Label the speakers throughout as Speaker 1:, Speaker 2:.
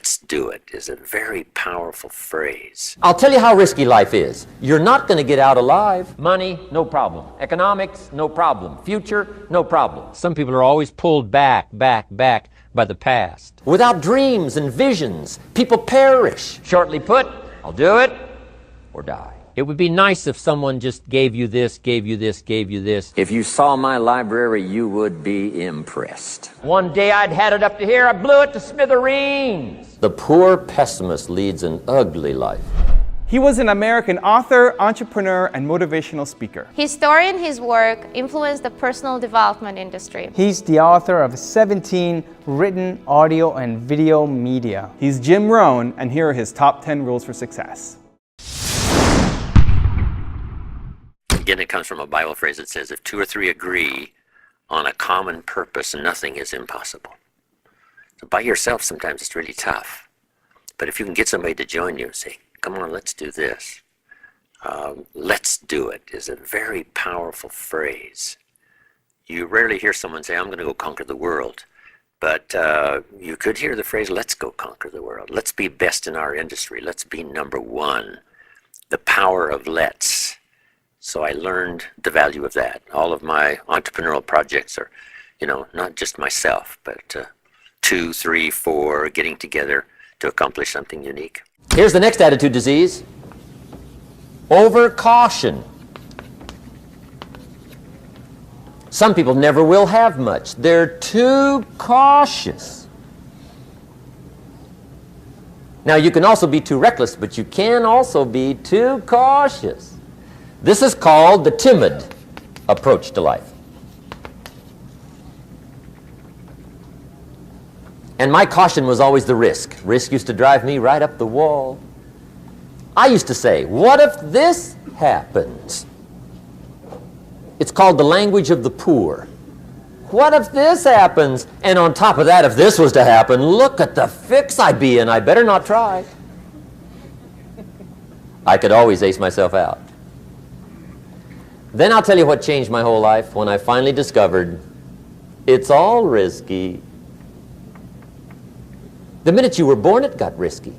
Speaker 1: let's do it is a very powerful phrase.
Speaker 2: I'll tell you how risky life is. You're not going to get out alive. Money, no problem. Economics, no problem. Future, no problem. Some people are always pulled back by the past. Without dreams and visions, people perish. Shortly put, I'll do it or die. It would be nice if someone just gave you this, gave you this, gave you this.
Speaker 1: If you saw my library, you would be impressed.
Speaker 2: One day I'd had it up to here, I blew it to smithereens. The poor pessimist leads an ugly life.
Speaker 3: He was an American author, entrepreneur, and motivational speaker.
Speaker 4: His story and his work influenced the personal development industry.
Speaker 3: He's the author of 17 written audio and video media. He's Jim Rohn, and here are his top 10 rules for success.
Speaker 1: Again, it comes from a Bible phrase that says, if two or three agree on a common purpose, nothing is impossible. So by yourself, sometimes it's really tough. But if you can get somebody to join you and say, come on, let's do this. Let's do it is a very powerful phrase. You rarely hear someone say, I'm going to go conquer the world. But you could hear the phrase, let's go conquer the world. Let's be best in our industry. Let's be number one. The power of let's. So I learned the value of that. All of my entrepreneurial projects are, not just myself, but 2, 3, 4 getting together to accomplish something unique.
Speaker 2: Here's the next attitude disease. Overcaution. Some people never will have much. They're too cautious. Now, you can also be too reckless, but you can also be too cautious. This is called the timid approach to life. And my caution was always the risk. Risk used to drive me right up the wall. I used to say, what if this happens? It's called the language of the poor. What if this happens? And on top of that, if this was to happen, look at the fix I'd be in. I better not try. I could always ace myself out. Then I'll tell you what changed my whole life when I finally discovered it's all risky. The minute you were born, it got risky.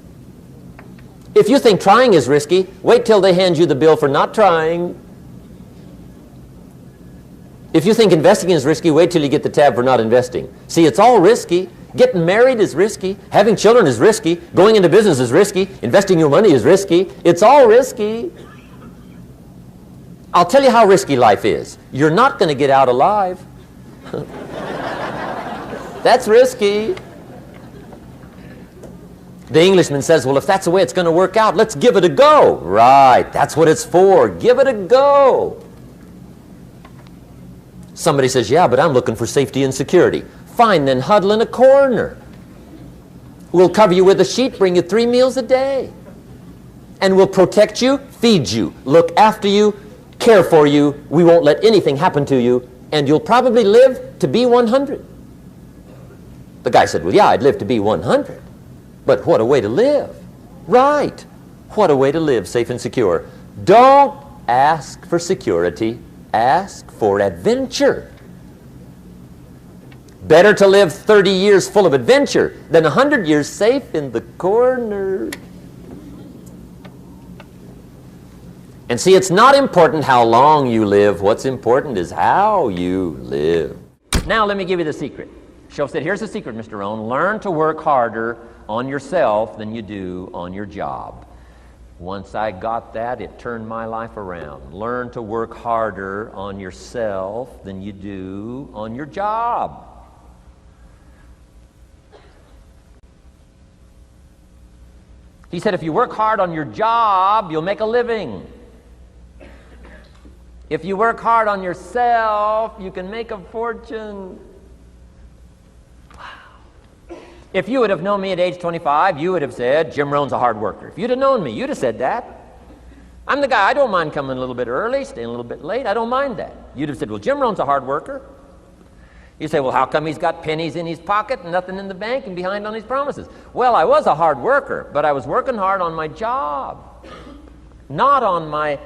Speaker 2: If you think trying is risky, wait till they hand you the bill for not trying. If you think investing is risky, wait till you get the tab for not investing. See, it's all risky. Getting married is risky. Having children is risky. Going into business is risky. Investing your money is risky. It's all risky. I'll tell you how risky life is. You're not going to get out alive. That's risky. The Englishman says, well, if that's the way it's going to work out, let's give it a go. Right, that's what it's for. Give it a go. Somebody says, yeah, but I'm looking for safety and security. Fine, then huddle in a corner. We'll cover you with a sheet, bring you 3 meals a day. And we'll protect you, feed you, look after you, care for you. We won't let anything happen to you, and you'll probably live to be 100. The guy said, well, yeah, I'd live to be 100. But what a way to live. Right. What a way to live, safe and secure. Don't ask for security. Ask for adventure. Better to live 30 years full of adventure than 100 years safe in the corner. And see, it's not important how long you live. What's important is how you live. Now let me give you the secret. Shoaff said, here's the secret, Mr. Rohn. Learn to work harder on yourself than you do on your job. Once I got that, it turned my life around. Learn to work harder on yourself than you do on your job. He said, if you work hard on your job, you'll make a living. If you work hard on yourself, you can make a fortune. Wow. If you would have known me at age 25, you would have said, Jim Rohn's a hard worker. If you'd have known me, you'd have said that. I'm the guy, I don't mind coming a little bit early, staying a little bit late, I don't mind that. You'd have said, well, Jim Rohn's a hard worker. You say, well, how come he's got pennies in his pocket and nothing in the bank and behind on his promises? Well, I was a hard worker, but I was working hard on my job, not on myself.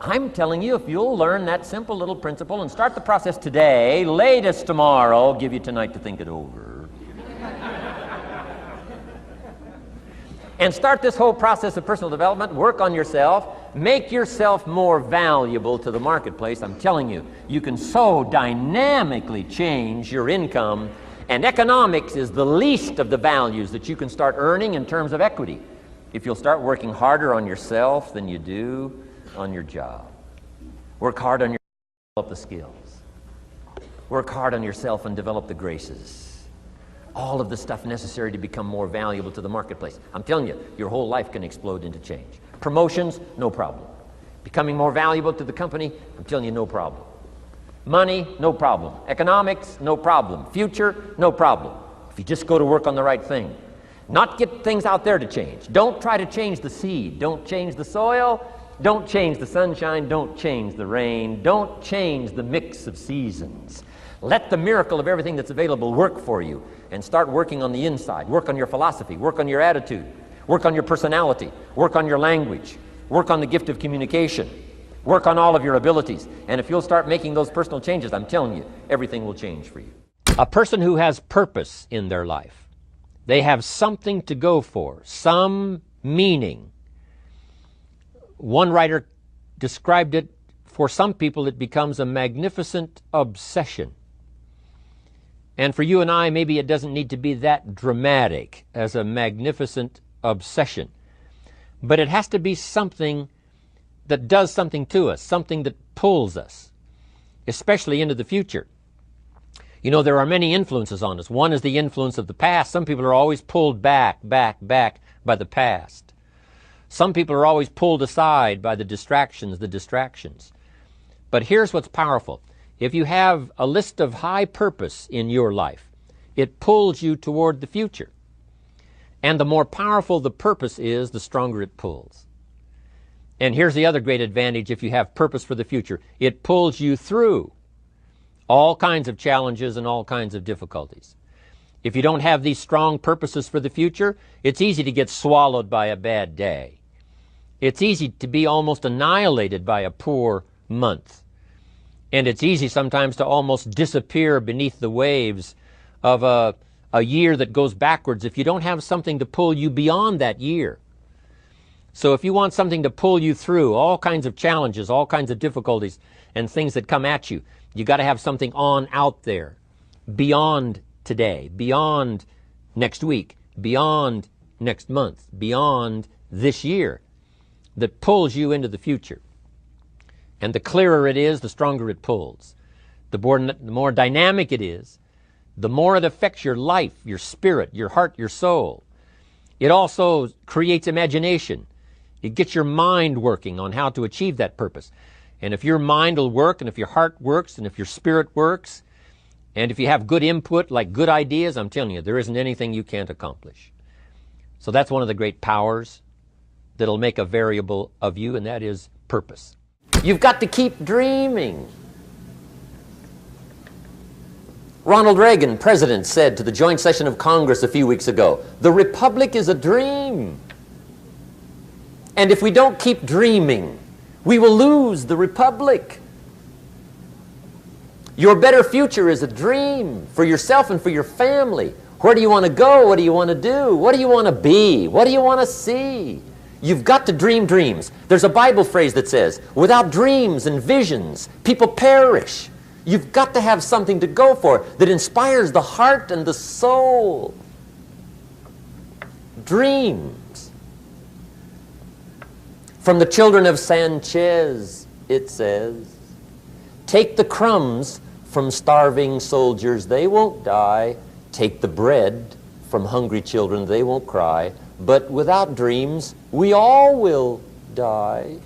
Speaker 2: I'm telling you, if you'll learn that simple little principle and start the process today, latest tomorrow, give you tonight to think it over. and start this whole process of personal development. Work on yourself. Make yourself more valuable to the marketplace. I'm telling you, you can so dynamically change your income, and economics is the least of the values that you can start earning in terms of equity if you'll start working harder on yourself than you do on your job. Work hard on yourself and develop the skills. Work hard on yourself and develop the graces. All of the stuff necessary to become more valuable to the marketplace. I'm telling you, your whole life can explode into change. Promotions, no problem. Becoming more valuable to the company, I'm telling you, no problem. Money, no problem. Economics, no problem. Future, no problem. If you just go to work on the right thing. Not get things out there to change. Don't try to change the seed. Don't change the soil. Don't change the sunshine. Don't change the rain. Don't change the mix of seasons. Let the miracle of everything that's available work for you, and start working on the inside. Work on your philosophy. Work on your attitude. Work on your personality. Work on your language. Work on the gift of communication. Work on all of your abilities. And if you'll start making those personal changes, I'm telling you, everything will change for you. A person who has purpose in their life, they have something to go for, some meaning. One writer described it, for some people it becomes a magnificent obsession. And for you and I, maybe it doesn't need to be that dramatic as a magnificent obsession. But it has to be something that does something to us, something that pulls us, especially into the future. You know, there are many influences on us. One is the influence of the past. Some people are always pulled back by the past. Some people are always pulled aside by the distractions. But here's what's powerful. If you have a list of high purpose in your life, it pulls you toward the future. And the more powerful the purpose is, the stronger it pulls. And here's the other great advantage if you have purpose for the future. It pulls you through all kinds of challenges and all kinds of difficulties. If you don't have these strong purposes for the future, it's easy to get swallowed by a bad day. It's easy to be almost annihilated by a poor month. And it's easy sometimes to almost disappear beneath the waves of a year that goes backwards if you don't have something to pull you beyond that year. So if you want something to pull you through all kinds of challenges, all kinds of difficulties and things that come at you, you got to have something on out there, beyond today, beyond next week, beyond next month, beyond this year, that pulls you into the future. And the clearer it is, the stronger it pulls. The more dynamic it is, the more it affects your life, your spirit, your heart, your soul. It also creates imagination. It gets your mind working on how to achieve that purpose. And if your mind will work, and if your heart works, and if your spirit works, and if you have good input, like good ideas, I'm telling you, there isn't anything you can't accomplish. So that's one of the great powers that'll make a variable of you, and that is purpose. You've got to keep dreaming. Ronald Reagan, president, said to the joint session of Congress a few weeks ago, "The Republic is a dream. And if we don't keep dreaming, we will lose the Republic." Your better future is a dream for yourself and for your family. Where do you want to go? What do you want to do? What do you want to be? What do you want to see? You've got to dream dreams. There's a Bible phrase that says, without dreams and visions, people perish. You've got to have something to go for that inspires the heart and the soul. Dreams. From the children of Sanchez, it says, take the crumbs from starving soldiers, they won't die. Take the bread from hungry children, they won't cry. But without dreams, we all will die.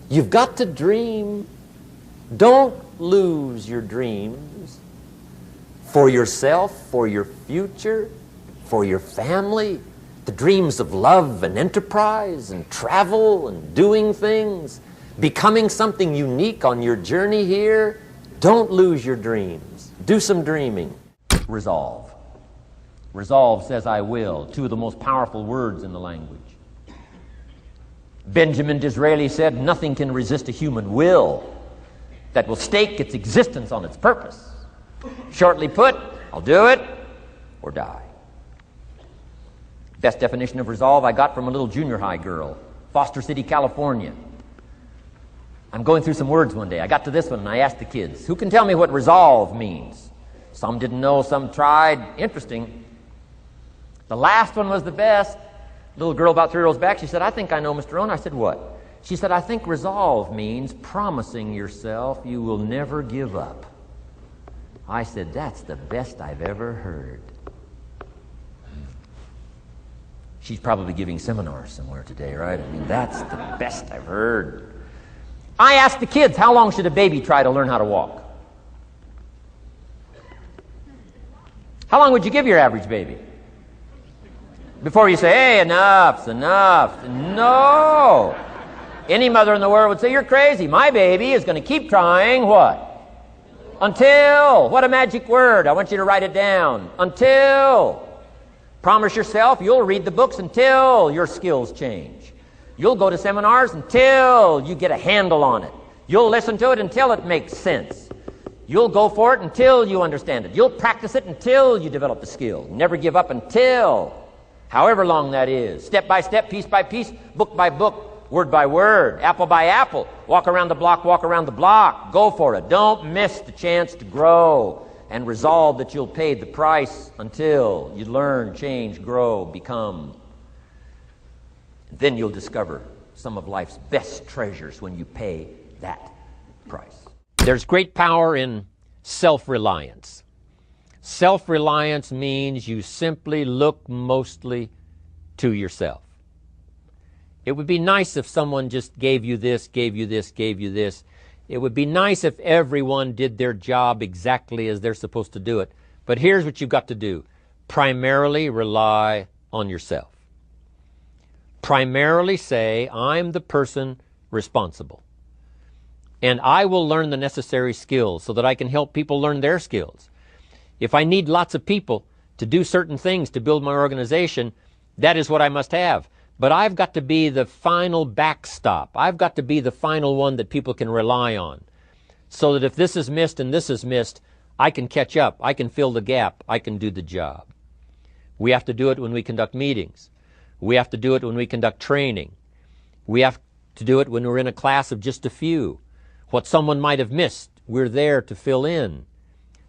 Speaker 2: You've got to dream. Don't lose your dreams for yourself, for your future, for your family. The dreams of love and enterprise and travel and doing things, becoming something unique on your journey here. Don't lose your dreams. Do some dreaming. Resolve. Resolve says, I will. Two of the most powerful words in the language. Benjamin Disraeli said, nothing can resist a human will that will stake its existence on its purpose. Shortly put, I'll do it or die. Best definition of resolve I got from a little junior high girl, Foster City, California. I'm going through some words one day. I got to this one and I asked the kids, who can tell me what resolve means? Some didn't know, some tried. Interesting. The last one was the best. Little girl about 3 rows back, she said, I think I know, Mr. Rohn. I said, what? She said, I think resolve means promising yourself you will never give up. I said, that's the best I've ever heard. She's probably giving seminars somewhere today, right? I mean, that's the best I've heard. I asked the kids, how long should a baby try to learn how to walk? How long would you give your average baby? Before you say, hey, enough's enough. No. Any mother in the world would say, you're crazy. My baby is going to keep trying what? Until. What a magic word. I want you to write it down. Until. Promise yourself you'll read the books until your skills change. You'll go to seminars until you get a handle on it. You'll listen to it until it makes sense. You'll go for it until you understand it. You'll practice it until you develop the skill. Never give up until, however long that is. Step by step, piece by piece, book by book, word by word, apple by apple. Walk around the block, walk around the block. Go for it. Don't miss the chance to grow. And resolve that you'll pay the price until you learn, change, grow, become. Then you'll discover some of life's best treasures when you pay that price. There's great power in self-reliance. Self-reliance means you simply look mostly to yourself. It would be nice if someone just gave you this, gave you this, gave you this. It would be nice if everyone did their job exactly as they're supposed to do it. But here's what you've got to do. Primarily rely on yourself. Primarily say, I'm the person responsible. And I will learn the necessary skills so that I can help people learn their skills. If I need lots of people to do certain things to build my organization, that is what I must have. But I've got to be the final backstop. I've got to be the final one that people can rely on. So that if this is missed and this is missed, I can catch up. I can fill the gap. I can do the job. We have to do it when we conduct meetings. We have to do it when we conduct training. We have to do it when we're in a class of just a few. What someone might have missed, we're there to fill in.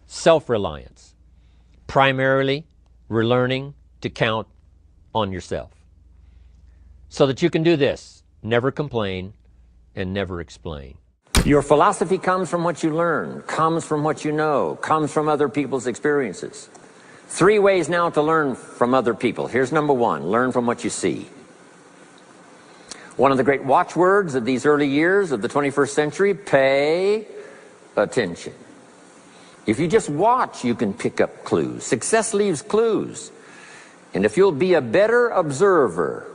Speaker 2: Self-reliance. Primarily, we're learning to count on yourself. So that you can do this, never complain and never explain. Your philosophy comes from what you learn, comes from what you know, comes from other people's experiences. 3 ways now to learn from other people. Here's number 1, learn from what you see. One of the great watchwords of these early years of the 21st century, pay attention. If you just watch, you can pick up clues. Success leaves clues. And if you'll be a better observer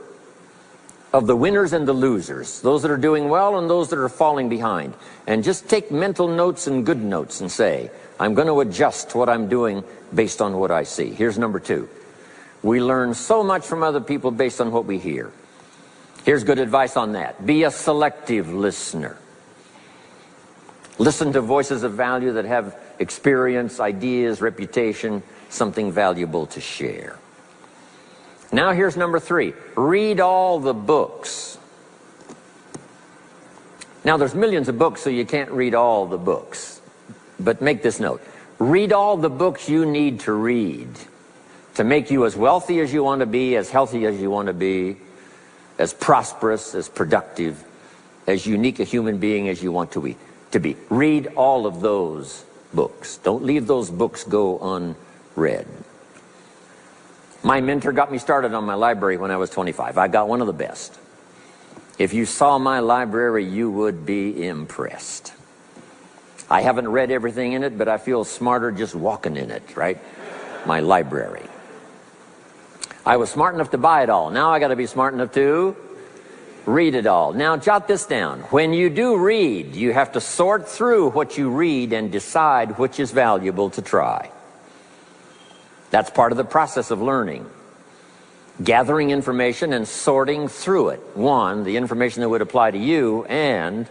Speaker 2: of the winners and the losers, those that are doing well and those that are falling behind, and just take mental notes and good notes and say, I'm going to adjust what I'm doing based on what I see. Here's number 2. We learn so much from other people based on what we hear. Here's good advice on that. Be a selective listener. Listen to voices of value that have experience, ideas, reputation, something valuable to share. Now here's number 3. Read all the books. Now there's millions of books, so you can't read all the books. But make this note. Read all the books you need to read to make you as wealthy as you want to be, as healthy as you want to be, as prosperous, as productive, as unique a human being as you want to be. Read all of those books. Don't leave those books go unread. My mentor got me started on my library when I was 25. I got one of the best. If you saw my library, you would be impressed. I haven't read everything in it, but I feel smarter just walking in it, right? My library. I was smart enough to buy it all. Now I got to be smart enough to read it all. Now jot this down. When you do read, you have to sort through what you read and decide which is valuable to try. That's part of the process of learning. Gathering information and sorting through it. 1, the information that would apply to you, and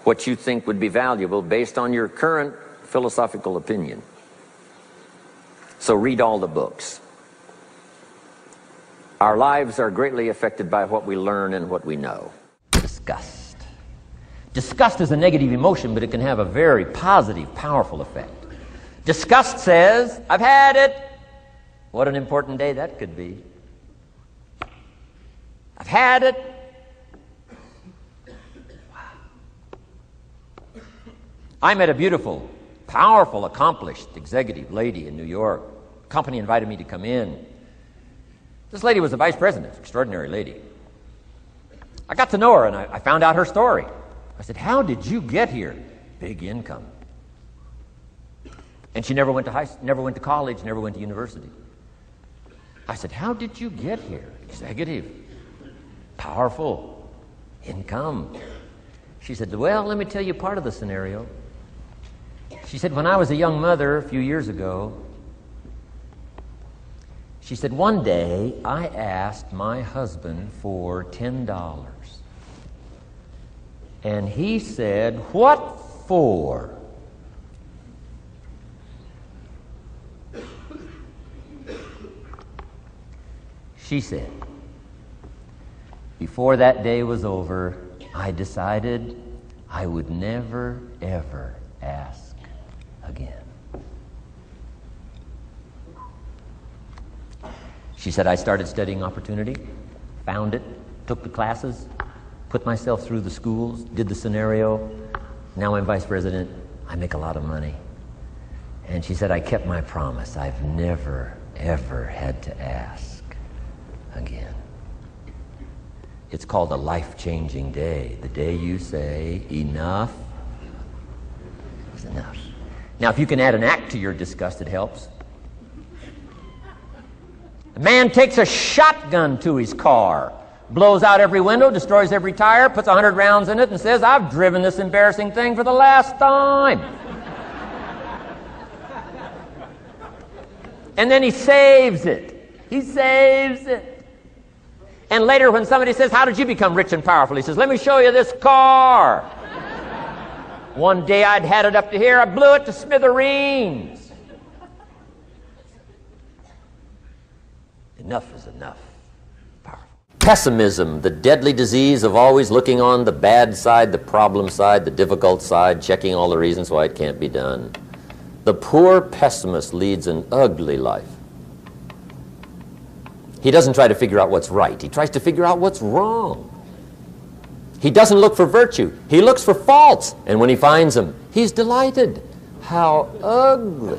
Speaker 2: what you think would be valuable based on your current philosophical opinion. So read all the books. Our lives are greatly affected by what we learn and what we know. Disgust. Disgust is a negative emotion, but it can have a very positive, powerful effect. Disgust says, I've had it. What an important day that could be. I've had it. Wow. I met a beautiful, powerful, accomplished executive lady in New York. The company invited me to come in. This lady was a vice president, extraordinary lady. I got to know her, and I found out her story. I said, how did you get here? Big income. And she never went to college, never went to university. I said, how did you get here? Executive, powerful, income. She said, well, let me tell you part of the scenario. She said, when I was a young mother a few years ago, she said, one day I asked my husband for $10. And he said, what for? She said, before that day was over, I decided I would never, ever ask again. She said, I started studying opportunity, found it, took the classes, put myself through the schools, did the scenario. Now I'm vice president. I make a lot of money. And she said, I kept my promise. I've never, ever had to ask again. It's called a life-changing day. The day you say, enough is enough. Now, if you can add an act to your disgust, it helps. A man takes a shotgun to his car, blows out every window, destroys every tire, puts 100 rounds in it, and says, I've driven this embarrassing thing for the last time. And then he saves it. He saves it. And later when somebody says, how did you become rich and powerful? He says, let me show you this car. One day I'd had it up to here, I blew it to smithereens. Enough is enough. Powerful. Pessimism, the deadly disease of always looking on the bad side, the problem side, the difficult side, checking all the reasons why it can't be done. The poor pessimist leads an ugly life. He doesn't try to figure out what's right. He tries to figure out what's wrong. He doesn't look for virtue. He looks for faults. And when he finds them, he's delighted. How ugly.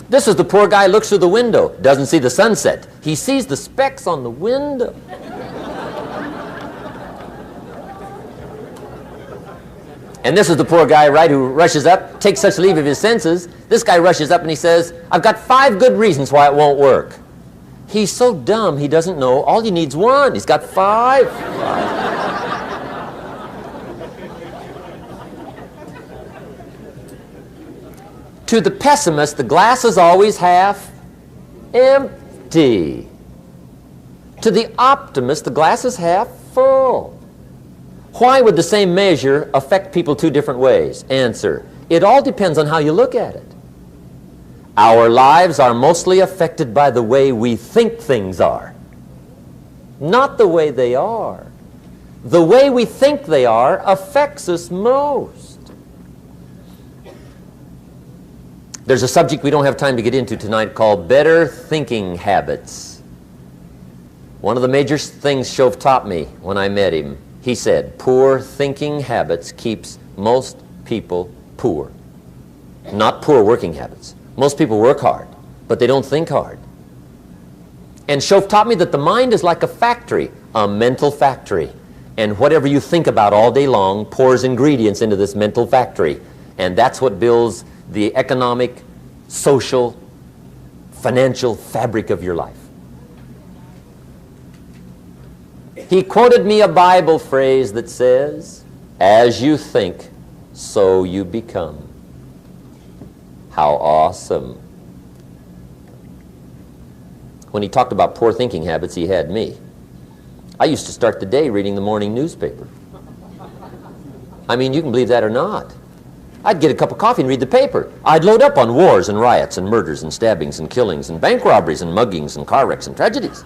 Speaker 2: This is the poor guy who looks through the window, doesn't see the sunset. He sees the specks on the window. And this is the poor guy, right, who rushes up, takes such leave of his senses. This guy rushes up and he says, I've got 5 good reasons why it won't work. He's so dumb he doesn't know all he needs 1. He's got 5. To the pessimist, the glass is always half empty. To the optimist, the glass is half full. Why would the same measure affect people 2 different ways? Answer, it all depends on how you look at it. Our lives are mostly affected by the way we think things are, not the way they are. The way we think they are affects us most. There's a subject we don't have time to get into tonight called better thinking habits. One of the major things Shove taught me when I met him, he said, poor thinking habits keeps most people poor. Not poor working habits. Most people work hard, but they don't think hard. And Shove taught me that the mind is like a factory, a mental factory. And whatever you think about all day long pours ingredients into this mental factory. And that's what builds the economic, social, financial fabric of your life. He quoted me a Bible phrase that says, as you think, so you become. How awesome. When he talked about poor thinking habits, he had me. I used to start the day reading the morning newspaper. I mean, you can believe that or not. I'd get a cup of coffee and read the paper. I'd load up on wars and riots and murders and stabbings and killings and bank robberies and muggings and car wrecks and tragedies.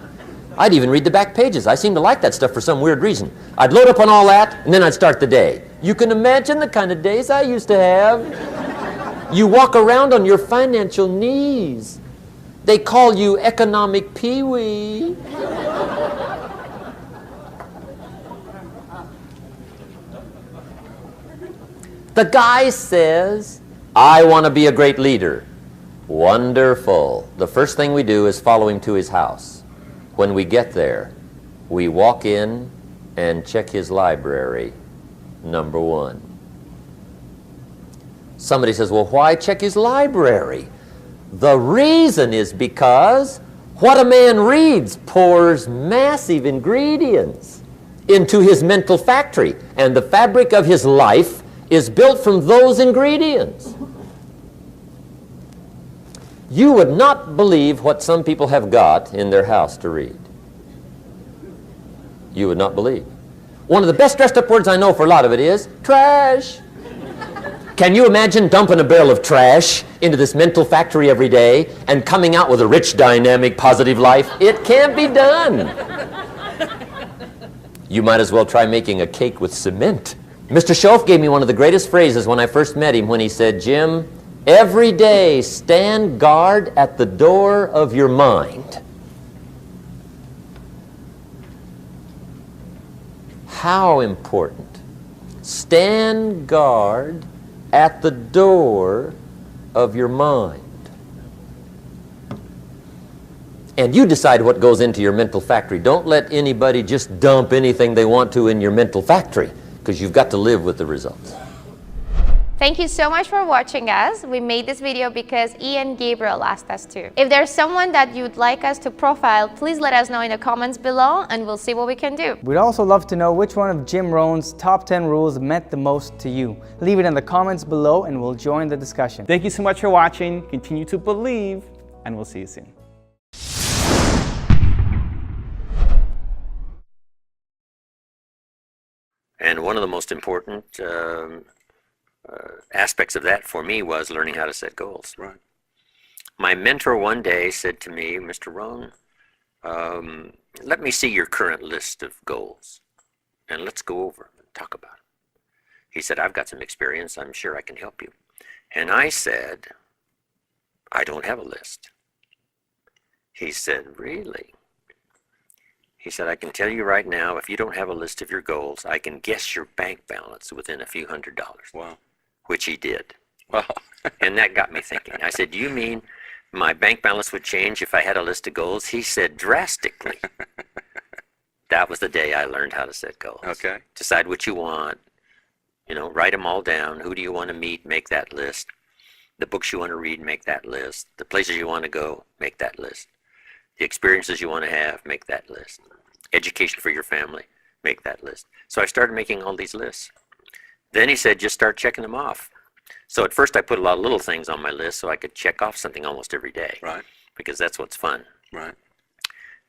Speaker 2: I'd even read the back pages. I seem to like that stuff for some weird reason. I'd load up on all that, and then I'd start the day. You can imagine the kind of days I used to have. You walk around on your financial knees. They call you economic peewee. The guy says, I want to be a great leader. Wonderful. The first thing we do is follow him to his house. When we get there, we walk in and check his library, number one. Somebody says, well, why check his library? The reason is because what a man reads pours massive ingredients into his mental factory, and the fabric of his life is built from those ingredients. You would not believe what some people have got in their house to read. You would not believe. One of the best dressed up words I know for a lot of it is trash. Can you imagine dumping a barrel of trash into this mental factory every day and coming out with a rich, dynamic, positive life? It can't be done. You might as well try making a cake with cement. Mr. Schoaf gave me one of the greatest phrases when I first met him when he said, Jim, every day stand guard at the door of your mind. How important. Stand guard at the door of your mind. And you decide what goes into your mental factory. Don't let anybody just dump anything they want to in your mental factory, because you've got to live with the results.
Speaker 4: Thank you so much for watching us. We made this video because Ian Gabriel asked us to. If there's someone that you'd like us to profile, please let us know in the comments below and we'll see what we can do.
Speaker 3: We'd also love to know which one of Jim Rohn's top 10 rules meant the most to you. Leave it in the comments below and we'll join the discussion. Thank you so much for watching. Continue to believe, and we'll see you soon.
Speaker 1: And one of the most important aspects of that for me was learning how to set goals.
Speaker 5: Right.
Speaker 1: My mentor one day said to me, Mr. Rohn, let me see your current list of goals and let's go over them and talk about them. He said, I've got some experience. I'm sure I can help you. And I said, I don't have a list. He said, really? He said, I can tell you right now, if you don't have a list of your goals, I can guess your bank balance within a few $100s.
Speaker 5: Wow.
Speaker 1: Which he did.
Speaker 5: Wow.
Speaker 1: And that got me thinking. I said, do you mean my bank balance would change if I had a list of goals? He said, drastically. That was the day I learned how to set goals.
Speaker 5: Okay.
Speaker 1: Decide what you want. You know, write them all down. Who do you want to meet? Make that list. The books you want to read, make that list. The places you want to go, make that list. The experiences you want to have, make that list. Education for your family, make that list. So I started making all these lists. Then he said, just start checking them off. So at first I put a lot of little things on my list so I could check off something almost every day.
Speaker 5: Right.
Speaker 1: Because that's what's fun.
Speaker 5: Right.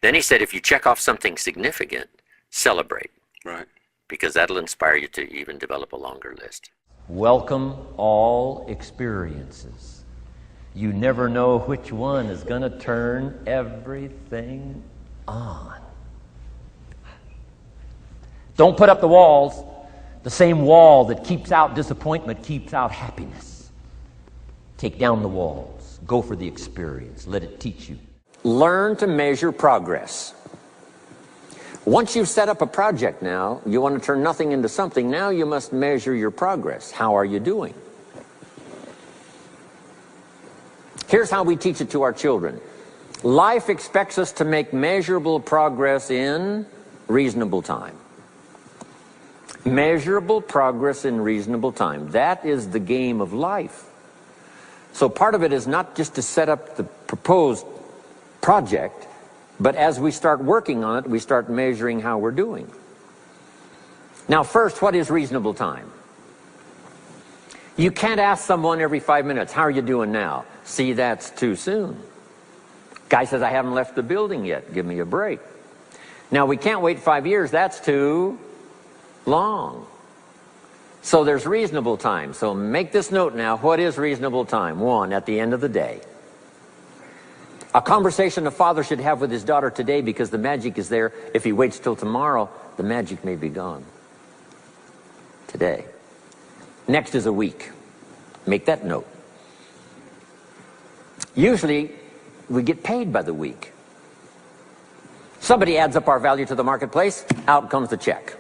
Speaker 1: Then he said, if you check off something significant, celebrate.
Speaker 5: Right.
Speaker 1: Because that'll inspire you to even develop a longer list.
Speaker 2: Welcome all experiences. You never know which one is going to turn everything on. Don't put up the walls. The same wall that keeps out disappointment keeps out happiness. Take down the walls. Go for the experience. Let it teach you. Learn to measure progress. Once you've set up a project now, you want to turn nothing into something. Now you must measure your progress. How are you doing? Here's how we teach it to our children. Life expects us to make measurable progress in reasonable time. Measurable progress in reasonable time. That is the game of life. So part of it is not just to set up the proposed project, but as we start working on it, we start measuring how we're doing. Now first, what is reasonable time? You can't ask someone every 5 minutes, how are you doing now? See, that's too soon. Guy says, I haven't left the building yet. Give me a break. Now we can't wait 5 years. That's too long. So there's reasonable time. So make this note now. What is reasonable time? 1, at the end of the day. A conversation a father should have with his daughter today, because the magic is there. If he waits till tomorrow, the magic may be gone today. Next is a week. Make that note. Usually, we get paid by the week. Somebody adds up our value to the marketplace, out comes the check.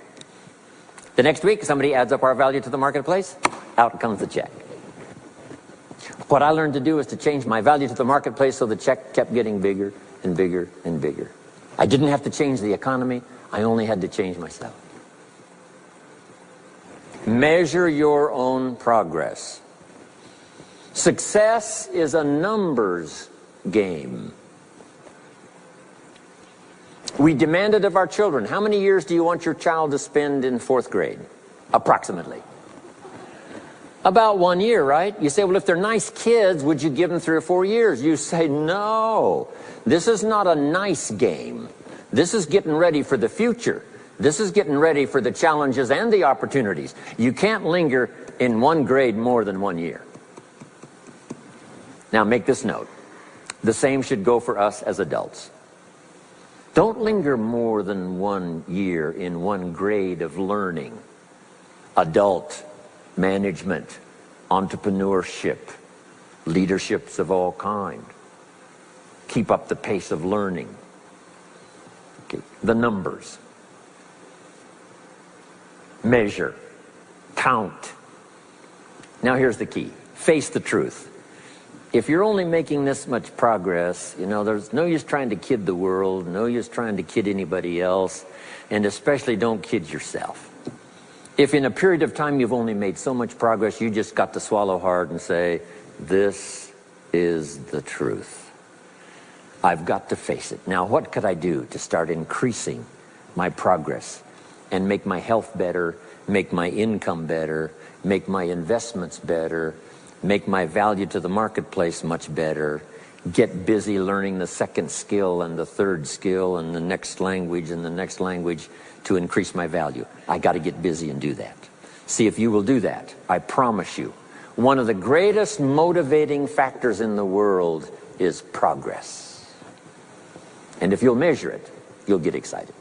Speaker 2: The next week, somebody adds up our value to the marketplace, out comes the check. What I learned to do is to change my value to the marketplace so the check kept getting bigger and bigger and bigger. I didn't have to change the economy, I only had to change myself. Measure your own progress. Success is a numbers game. We demanded of our children, how many years do you want your child to spend in 4th grade? Approximately. About 1 year, right? You say, well, if they're nice kids, would you give them 3 or 4 years? You say, no. This is not a nice game. This is getting ready for the future. This is getting ready for the challenges and the opportunities. You can't linger in 1 grade more than 1 year. Now, make this note. The same should go for us as adults. Don't linger more than 1 year in 1 grade of learning. Adult management, entrepreneurship, leaderships of all kind. Keep up the pace of learning. Okay. The numbers. Measure. Count. Now here's the key. Face the truth. If you're only making this much progress, you know, there's no use trying to kid the world, no use trying to kid anybody else, and especially don't kid yourself. If in a period of time you've only made so much progress, you just got to swallow hard and say, this is the truth. I've got to face it. Now, what could I do to start increasing my progress and make my health better, make my income better, make my investments better, make my value to the marketplace much better, get busy learning the 2nd skill and the 3rd skill and the next language and the next language to increase my value? I got to get busy and do that. See if you will do that. I promise you, one of the greatest motivating factors in the world is progress. And if you'll measure it, you'll get excited.